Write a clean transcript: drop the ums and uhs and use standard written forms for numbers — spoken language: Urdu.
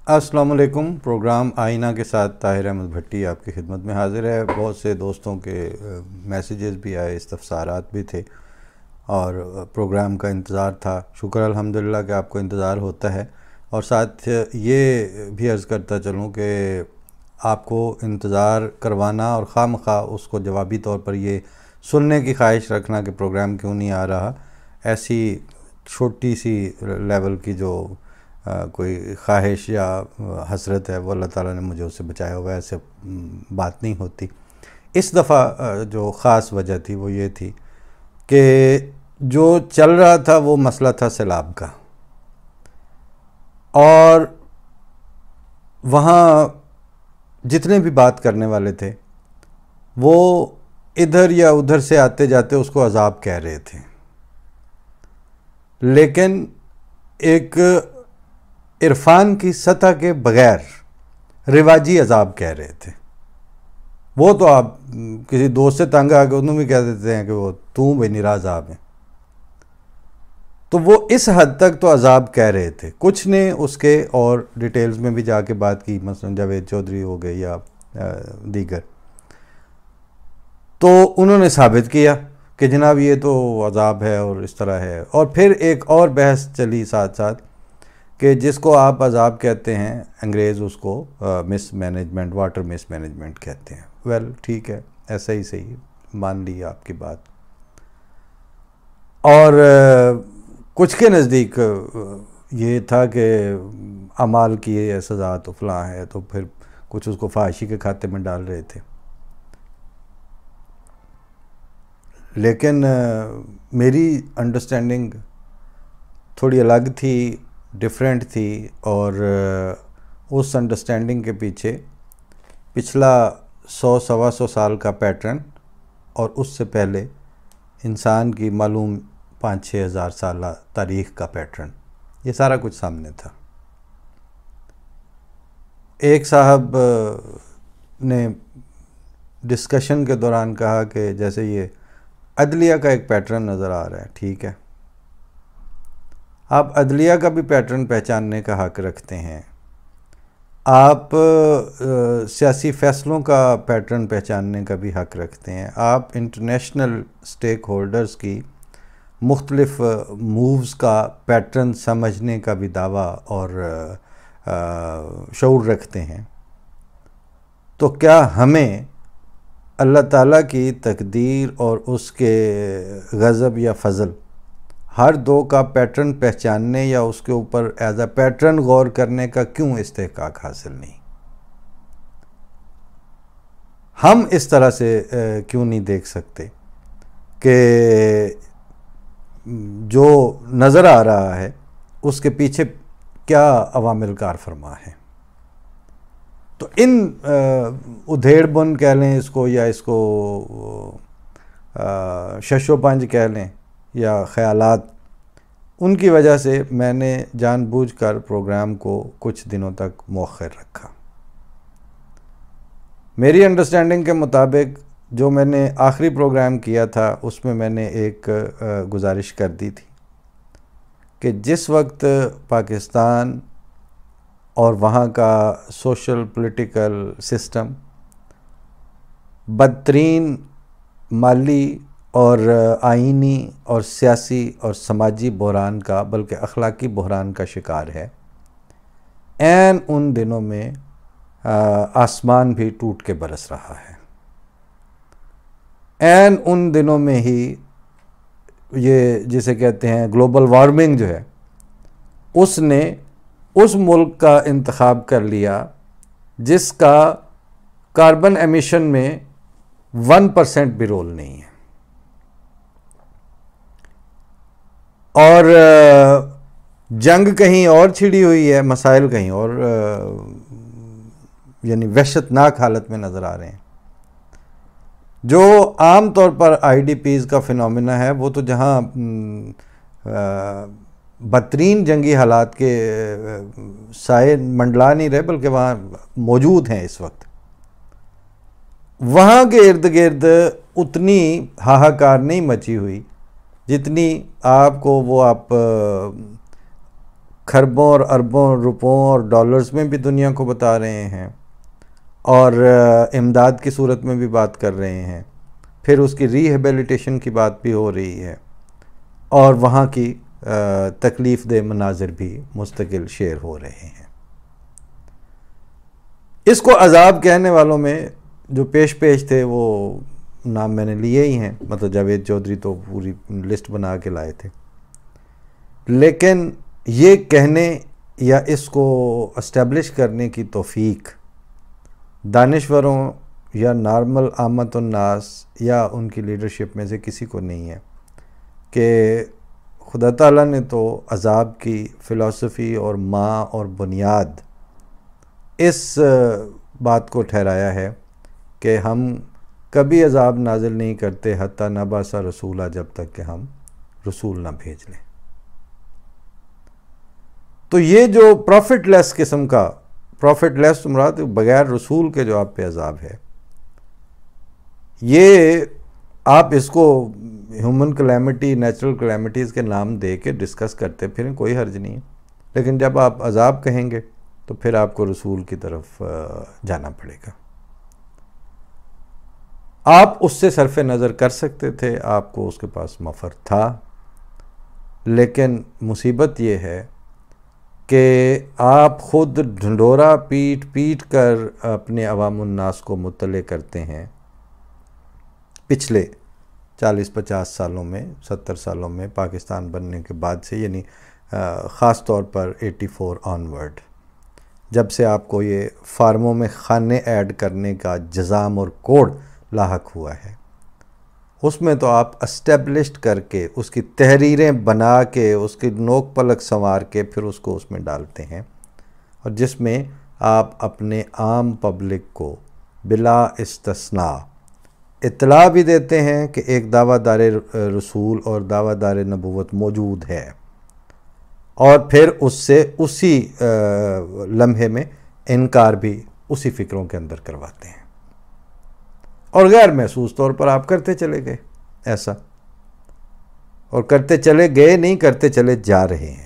السلام علیکم. پروگرام آئینہ کے ساتھ طاہر احمد بھٹی آپ کی خدمت میں حاضر ہے. بہت سے دوستوں کے میسیجز بھی آئے, استفسارات بھی تھے اور پروگرام کا انتظار تھا. شکر الحمدللہ کہ آپ کو انتظار ہوتا ہے. اور ساتھ یہ بھی عرض کرتا چلوں کہ آپ کو انتظار کروانا اور خواہ مخواہ اس کو جوابی طور پر یہ سننے کی خواہش رکھنا کہ پروگرام کیوں نہیں آ رہا, ایسی چھوٹی سی لیول کی جو کوئی خواہش یا حسرت ہے وہ اللہ تعالیٰ نے مجھے اس سے بچایا ہوا ہے, ایسے بات نہیں ہوتی. اس دفعہ جو خاص وجہ تھی وہ یہ تھی کہ جو چل رہا تھا وہ مسئلہ تھا سیلاب کا, اور وہاں جتنے بھی بات کرنے والے تھے وہ ادھر یا ادھر سے آتے جاتے اس کو عذاب کہہ رہے تھے, لیکن ایک عرفان کی سطح کے بغیر رواجی عذاب کہہ رہے تھے. وہ تو آپ کسی دوست سے تنگ آ کے انہوں بھی کہہ دیتے ہیں کہ وہ بے نرا عذاب ہیں, تو وہ اس حد تک تو عذاب کہہ رہے تھے. کچھ نے اس کے اور ڈیٹیلز میں بھی جا کے بات کی, مثلا جاوید چودھری ہو گئے یا دیگر, تو انہوں نے ثابت کیا کہ جناب یہ تو عذاب ہے اور اس طرح ہے. اور پھر ایک اور بحث چلی ساتھ ساتھ کہ جس کو آپ عذاب کہتے ہیں انگریز اس کو مس مینجمنٹ, واٹر مس مینجمنٹ کہتے ہیں. ویل ٹھیک ہے, ایسا ہی صحیح, مان لی آپ کی بات. اور کچھ کے نزدیک یہ تھا کہ اعمال کی سزا تو فلاں ہے, تو پھر کچھ اس کو فحاشی کے کھاتے میں ڈال رہے تھے. لیکن میری انڈرسٹینڈنگ تھوڑی الگ تھی, ڈیفرنٹ تھی, اور اس انڈرسٹینڈنگ کے پیچھے پچھلا 100-125 سال کا پیٹرن اور اس سے پہلے انسان کی معلوم 5-6 ہزار سالہ تاریخ کا پیٹرن, یہ سارا کچھ سامنے تھا. ایک صاحب نے ڈسکشن کے دوران کہا کہ جیسے یہ عدلیہ کا ایک پیٹرن نظر آ رہا ہے. ٹھیک ہے, آپ عدلیہ کا بھی پیٹرن پہچاننے کا حق رکھتے ہیں, آپ سیاسی فیصلوں کا پیٹرن پہچاننے کا بھی حق رکھتے ہیں, آپ انٹرنیشنل سٹیک ہولڈرز کی مختلف مووز کا پیٹرن سمجھنے کا بھی دعویٰ اور شعور رکھتے ہیں. تو کیا ہمیں اللہ تعالیٰ کی تقدیر اور اس کے غضب یا فضل ہر دو کا پیٹرن پہچاننے یا اس کے اوپر ایز اے پیٹرن غور کرنے کا کیوں استحقاق حاصل نہیں؟ ہم اس طرح سے کیوں نہیں دیکھ سکتے کہ جو نظر آ رہا ہے اس کے پیچھے کیا عوامل کار فرما ہے؟ تو ان ادھیڑ بن کہہ لیں اس کو, یا اس کو شش و پنج کہہ لیں, یا خیالات, ان کی وجہ سے میں نے جان بوجھ کر پروگرام کو کچھ دنوں تک مؤخر رکھا. میری انڈرسٹینڈنگ کے مطابق جو میں نے آخری پروگرام کیا تھا اس میں نے ایک گزارش کر دی تھی کہ جس وقت پاکستان اور وہاں کا سوشل پولیٹیکل سسٹم بدترین مالی اور آئینی اور سیاسی اور سماجی بحران کا, بلکہ اخلاقی بحران کا شکار ہے, عین ان دنوں میں آسمان بھی ٹوٹ کے برس رہا ہے. عین ان دنوں میں ہی یہ جسے کہتے ہیں گلوبل وارمنگ جو ہے, اس نے اس ملک کا انتخاب کر لیا جس کا کاربن ایمیشن میں 1% بھی رول نہیں ہے. اور جنگ کہیں اور چھڑی ہوئی ہے, مسائل کہیں اور یعنی وحشتناک حالت میں نظر آ رہے ہیں. جو عام طور پر آئی ڈی پیز کا فنومینا ہے وہ تو جہاں بدترین جنگی حالات کے سائے منڈلا نہیں رہے بلکہ وہاں موجود ہیں اس وقت, وہاں کے ارد گرد اتنی ہاہاکار نہیں مچی ہوئی جتنی آپ کو وہ آپ کھربوں اور اربوں روپوں اور ڈالرز میں بھی دنیا کو بتا رہے ہیں، اور امداد کی صورت میں بھی بات کر رہے ہیں، پھر اس کی ری ہیبیلیٹیشن کی بات بھی ہو رہی ہے، اور وہاں کی تکلیف دہ مناظر بھی مستقل شیئر ہو رہے ہیں۔ اس کو عذاب کہنے والوں میں جو پیش تھے وہ نام میں نے لیے ہی ہیں، مطلب جاوید چودھری تو پوری لسٹ بنا کے لائے تھے، لیکن یہ کہنے یا اس کو اسٹیبلش کرنے کی توفیق دانشوروں یا نارمل عامت الناس یا ان کی لیڈرشپ میں سے کسی کو نہیں ہے کہ خدا تعالیٰ نے تو عذاب کی فلسفی اور ماں اور بنیاد اس بات کو ٹھہرایا ہے کہ ہم کبھی عذاب نازل نہیں کرتے حتیٰ نبعث رسولہ، جب تک کہ ہم رسول نہ بھیج لیں۔ تو یہ جو پروفٹ لیس قسم کا، پروفٹ لیس مراد بغیر رسول کے جو آپ پہ عذاب ہے، یہ آپ اس کو ہیومن کلیمٹی، نیچرل کلیمٹیز کے نام دے کے ڈسکس کرتے پھریں، کوئی حرج نہیں ہے، لیکن جب آپ عذاب کہیں گے تو پھر آپ کو رسول کی طرف جانا پڑے گا۔ آپ اس سے صرف نظر کر سکتے تھے، آپ کو اس کے پاس مفر تھا، لیکن مصیبت یہ ہے کہ آپ خود ڈھنڈورا پیٹ کر اپنے عوام الناس کو مطلع کرتے ہیں پچھلے 40-50 سالوں میں، 70 سالوں میں پاکستان بننے کے بعد سے، یعنی خاص طور پر 84 آنورڈ، جب سے آپ کو یہ فارموں میں خانے ایڈ کرنے کا جزام اور کوڈ لاحق ہوا ہے، اس میں تو آپ اسٹیبلشڈ کر کے اس کی تحریریں بنا کے اس کی نوک پلک سنوار کے پھر اس کو اس میں ڈالتے ہیں، اور جس میں آپ اپنے عام پبلک کو بلا استثناء اطلاع بھی دیتے ہیں کہ ایک دعویٰ دار رسول اور دعویٰ دار نبوت موجود ہے، اور پھر اس سے اسی لمحے میں انکار بھی اسی فکروں کے اندر کرواتے ہیں، اور غیر محسوس طور پر آپ کرتے چلے گئے ایسا، اور کرتے چلے گئے نہیں، کرتے چلے جا رہے ہیں۔